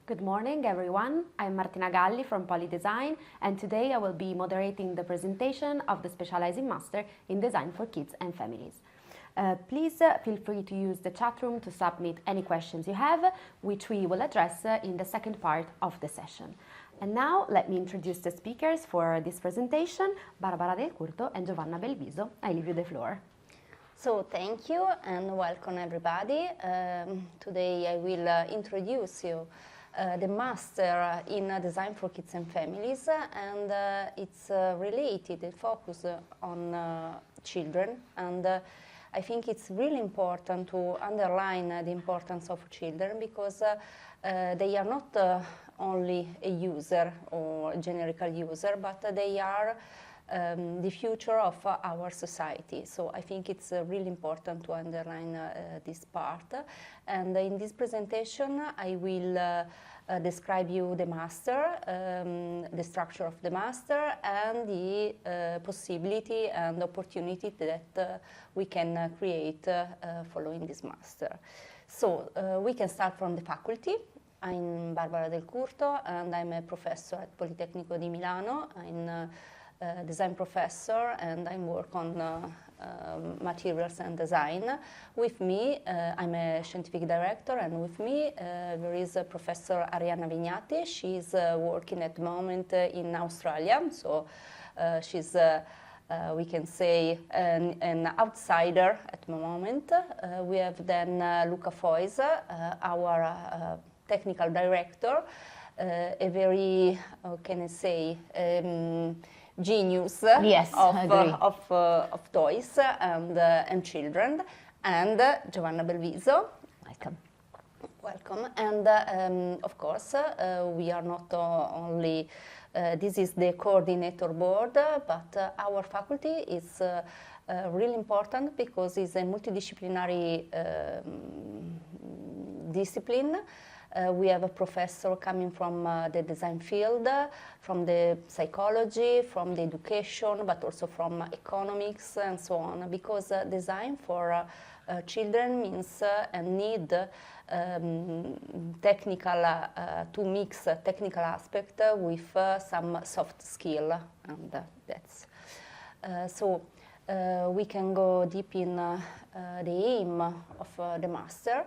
Good morning, everyone. I'm Martina Galli from POLI.design, and today I will be moderating the presentation of the Specializing Master in Design for Kids and Families. Please feel free to use the chat room to submit any questions you have, which we will address in the second part of the session. And now let me introduce the speakers for this presentation, Barbara Del Curto and Giovanna Belviso. I leave you the floor. So thank you and welcome everybody. Today I will introduce you the Master in Design for Kids and Families, and it's related, it focuses on children, and I think it's really important to underline the importance of children because they are not only a user or generical user, but they are the future of our society. So I think it's really important to underline this part. And in this presentation, I will describe you the master, the structure of the master, and the possibility and opportunity that we can create following this master. So we can start from the faculty. I'm Barbara Del Curto, and I'm a professor at Politecnico di Milano. I'm design professor, and I work on materials and design. With me, I'm a scientific director, and with me there is Professor Arianna Vignati. She's working at the moment in Australia, so she's we can say an outsider at the moment. We have then Luca Fois, our technical director, a very, how can I say, genius of toys and children, and Giovanna Belviso. Welcome. Welcome. And of course, we are not only, this is the coordinator board, but our faculty is really important because it's a multidisciplinary discipline. We have a professor coming from the design field, from the psychology, from the education, but also from economics and so on, because design for children means and need technical, to mix technical aspect with some soft skill, and that's so we can go deep in the aim of the master.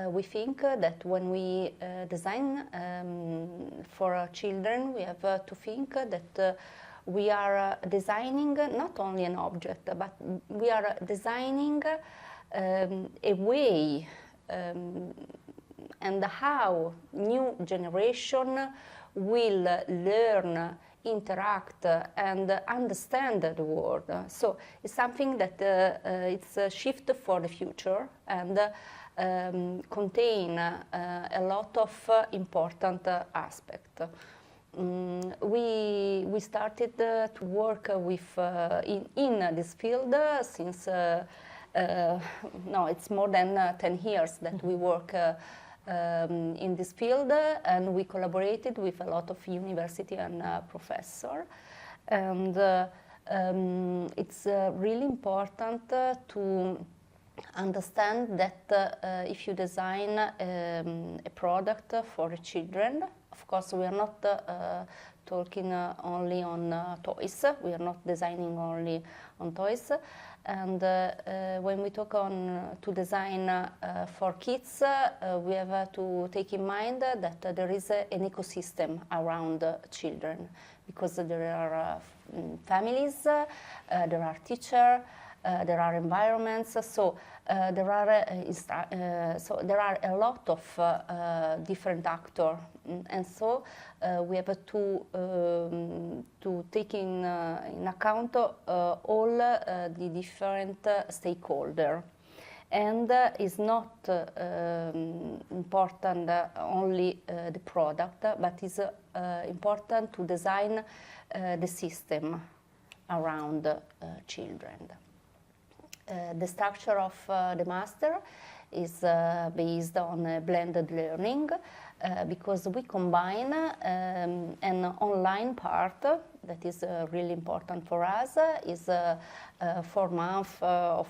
We think that when we design for children, we have to think that we are designing not only an object, but we are designing a way and how new generation will learn, interact and understand the world. So it's something that it's a shift for the future, and contain a lot of important aspects. We started to work with in this field since no, it's more than 10 years that we work in this field, and we collaborated with a lot of university and professor, and it's really important to understand that if you design a product for children, of course we are not talking only on toys, we are not designing only on toys, and when we talk on to design for kids, we have to take in mind that there is an ecosystem around children, because there are families, there are teachers, there are environments, so there are a lot of different actors, and so we have to take in account all the different stakeholders. And it's not important only the product, but it's important to design the system around children. The structure of the master is based on blended learning because we combine an online part that is really important for us, is 4 months of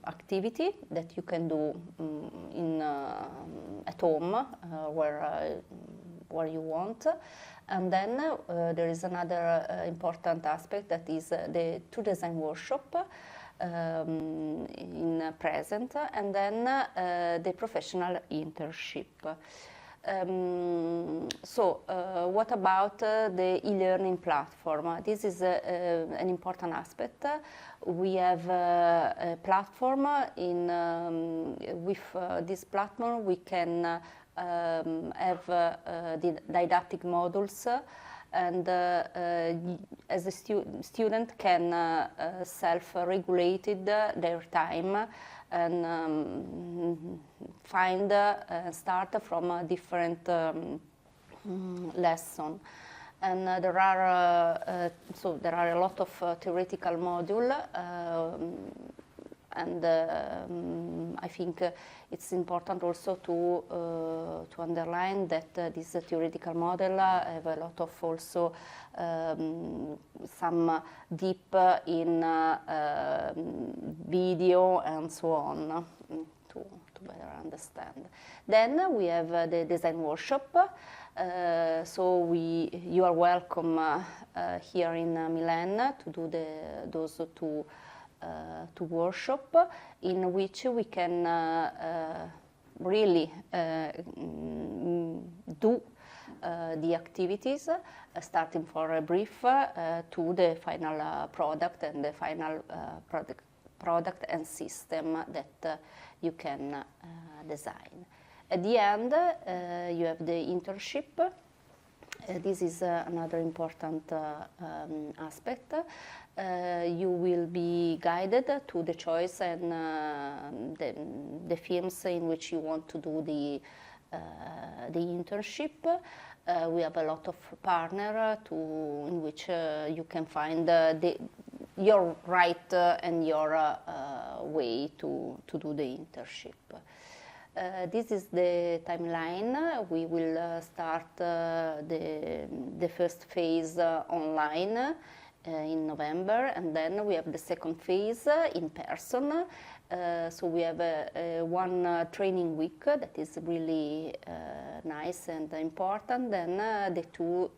activity that you can do at home, where you want. And then there is another important aspect, that is the design workshop in present, and then the professional internship. What about the e-learning platform? This is an important aspect. We have a platform. With this platform we can have the didactic modules, and as a student can self-regulated their time and start from a different lesson. And there are a lot of theoretical module, and I think it's important also to underline that this theoretical model have a lot of also some deep in video and so on to better understand. Then we have the design workshop. You are welcome here in Milan to do those two workshop, in which we can really do the activities, starting for a brief to the final product and the final product and system that you can design. At the end, you have the internship. This is another important aspect. You will be guided to the choice and the films in which you want to do the internship. We have a lot of partners in which you can find your right and your way to do the internship. This is the timeline. We will start the first phase online in November, and then we have the second phase in person. So we have one training week that is really nice and important, then the two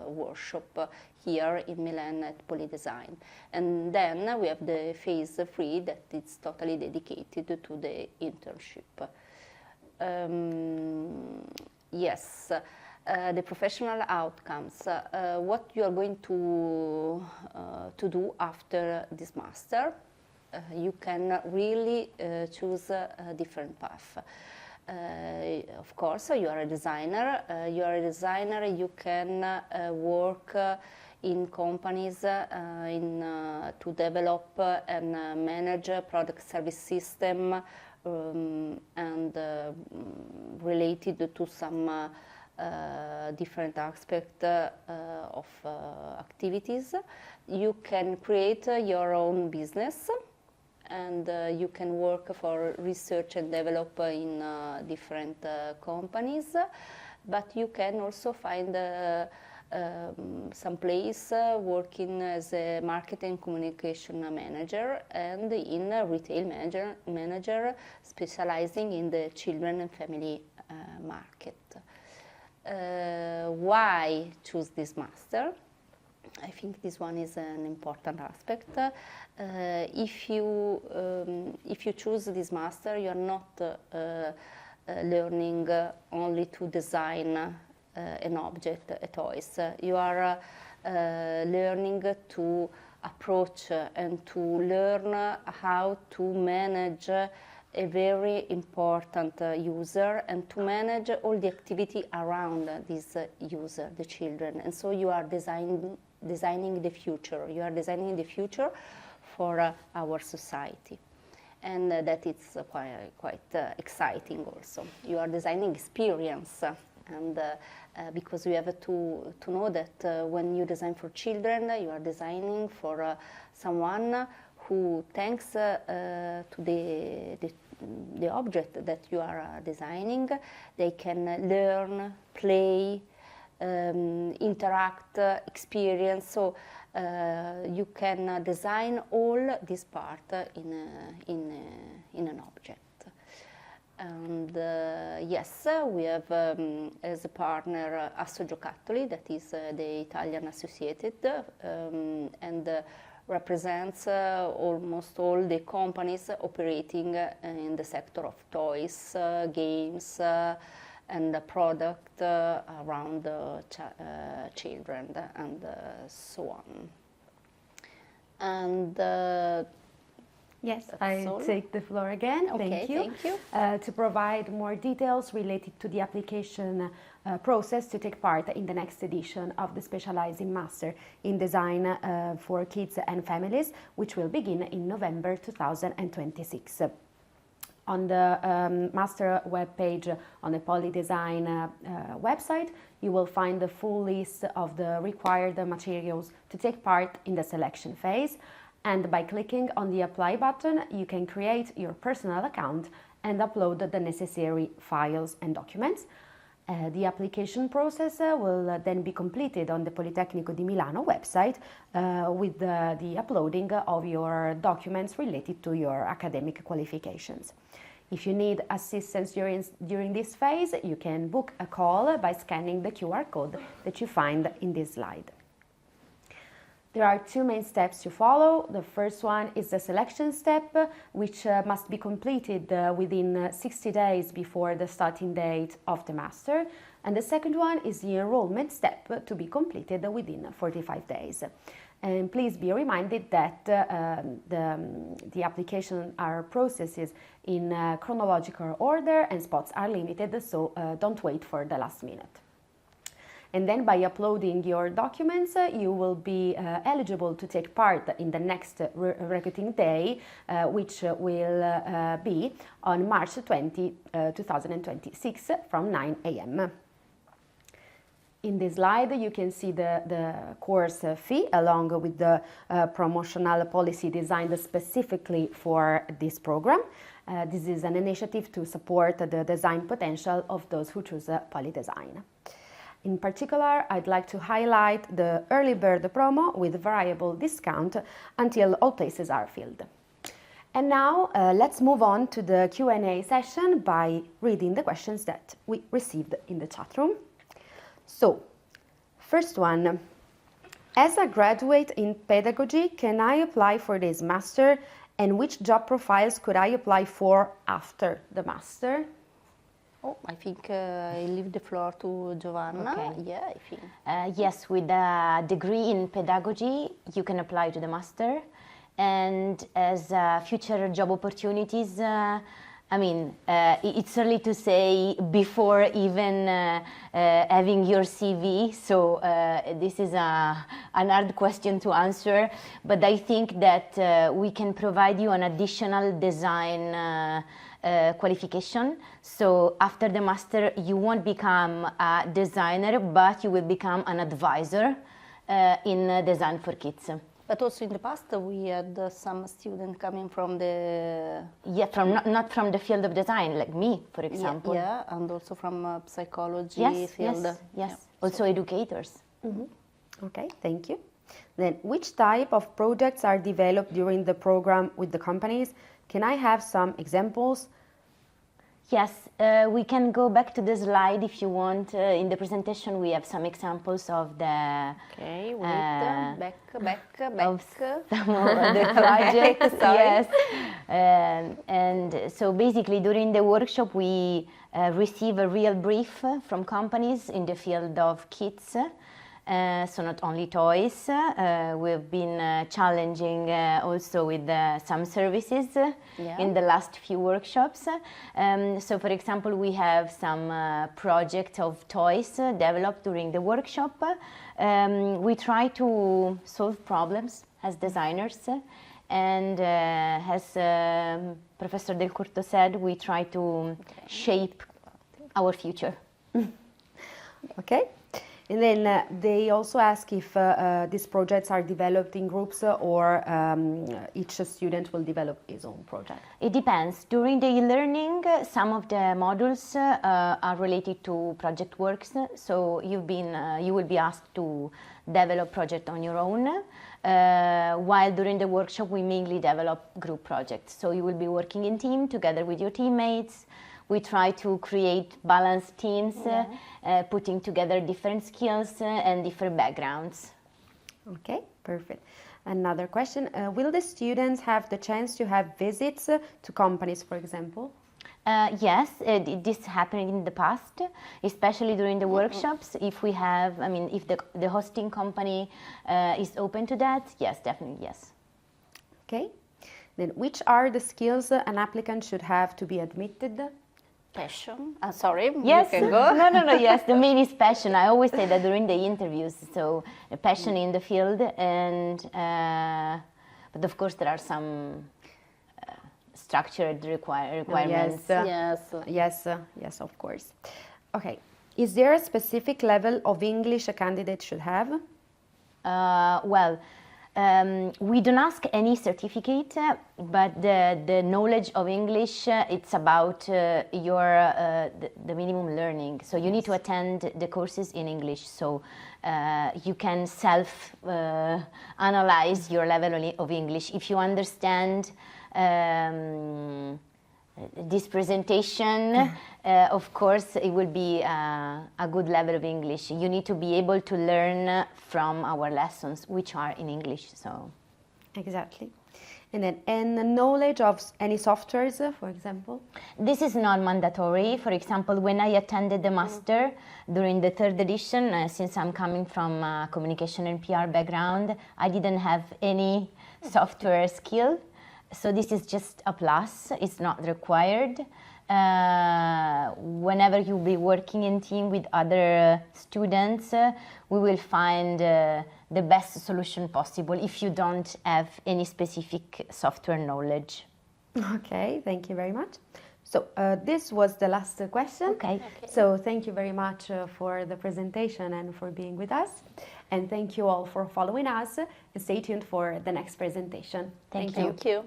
workshops here in Milan at POLI.design. And then we have the phase 3 that is totally dedicated to the internship. Yes. The professional outcomes. What you are going to do after this master. You can really choose a different path. Of course, you are a designer. You can work in companies to develop and manage product service system and related to some different aspects of activities. You can create your own business, and you can work for research and develop in different companies, but you can also find some place working as a marketing communication manager and in a retail manager specializing in the children and family market. Why choose this master? I think this one is an important aspect. If you choose this master, you are not learning only to design an object, a toys. You are learning to approach and to learn how to manage a very important user and to manage all the activity around this user, the children. And so you are designing the future. You are designing the future for our society. And that is quite exciting also. You are designing experience, and because you have to know that when you design for children, you are designing for someone who, thanks to the object that you are designing, they can learn, play, interact, experience. So you can design all this part in an object. And Yes, we have as a partner Assogiocattoli, that is the Italian associated, and represents almost all the companies operating in the sector of toys, games, and the product around children and so on. And yes, I take the floor again. Okay, thank you. Thank you. To provide more details related to the application process to take part in the next edition of the Specializing Master in Design for Kids and Families, which will begin in November 2026. On the master webpage on the POLI.design website, you will find the full list of the required materials to take part in the selection phase. And by clicking on the Apply button, you can create your personal account and upload the necessary files and documents. The application process will then be completed on the Politecnico di Milano website with the uploading of your documents related to your academic qualifications. If you need assistance during this phase, you can book a call by scanning the QR code that you find in this slide. There are two main steps to follow. The first one is the selection step, which must be completed within 60 days before the starting date of the master. And the second one is the enrollment step to be completed within 45 days. And please be reminded that the application are processes in chronological order and spots are limited, so don't wait for the last minute. And then by uploading your documents, you will be eligible to take part in the next recruiting day, which will be on March 20, 2026 from 9 a.m. In this slide, you can see the course fee along with the promotional policy designed specifically for this program. This is an initiative to support the design potential of those who choose POLI.design. In particular, I'd like to highlight the early bird promo with variable discount until all places are filled. And now let's move on to the Q&A session by reading the questions that we received in the chat room. So, first one, as a graduate in pedagogy, can I apply for this master, and which job profiles could I apply for after the master? Oh, I think I leave the floor to Giovanna. Okay. Yeah, I think. Yes, with a degree in pedagogy, you can apply to the master. And as future job opportunities, it's early to say before even having your CV, so this is an hard question to answer, but I think that we can provide you an additional design qualification. So after the master, you won't become a designer, but you will become an advisor in design for kids. But also in the past, we had some students coming from the... Yeah, from not from the field of design, like me, for example. Yeah, and also from psychology field. Yes. Yeah. Also educators. Mm-hmm. Okay, thank you. Then, which type of projects are developed during the program with the companies? Can I have some examples? Yes, we can go back to the slide if you want. In the presentation, we have some examples of the... Okay, wait, back. Of some of the projects, yes. And so basically during the workshop, we receive a real brief from companies in the field of kids. So not only toys, we've been challenging also with some services in the last few workshops. So for example, we have some project of toys developed during the workshop. We try to solve problems as designers, and as Professor Del Curto said, we try to shape our future. Okay. And then they also ask if these projects are developed in groups or each student will develop his own project. It depends. During the e-learning, some of the modules are related to project works. So you will be asked to develop project on your own. While during the workshop, we mainly develop group projects. So you will be working in team together with your teammates. we try to create balanced teams, putting together different skills and different backgrounds. Okay, perfect. Another question, will the students have the chance to have visits to companies, for example? Yes, this happened in the past, especially during the workshops. If we have, I mean, if the hosting company is open to that, yes, definitely, yes. Okay. Then which are the skills an applicant should have to be admitted? Passion. Sorry, Yes. you can go. No, yes, the main is passion. I always say that during the interviews, so passion in the field, and but of course there are some structured requirements. Yes, of course. Okay. Is there a specific level of English a candidate should have? Well, we don't ask any certificate, but the knowledge of English, it's about the minimum learning. So you need to attend the courses in English, so you can analyze your level of English. If you understand this presentation, of course, it will be a good level of English. You need to be able to learn from our lessons, which are in English. So, exactly. And the knowledge of any softwares, for example? This is not mandatory. For example, when I attended the master during the third edition, since I'm coming from a communication and PR background, I didn't have any software skill. So this is just a plus, it's not required. Whenever you'll be working in team with other students, we will find the best solution possible if you don't have any specific software knowledge. Okay, thank you very much. So this was the last question. Okay. So thank you very much for the presentation and for being with us. And thank you all for following us. And stay tuned for the next presentation. Thank Thank you.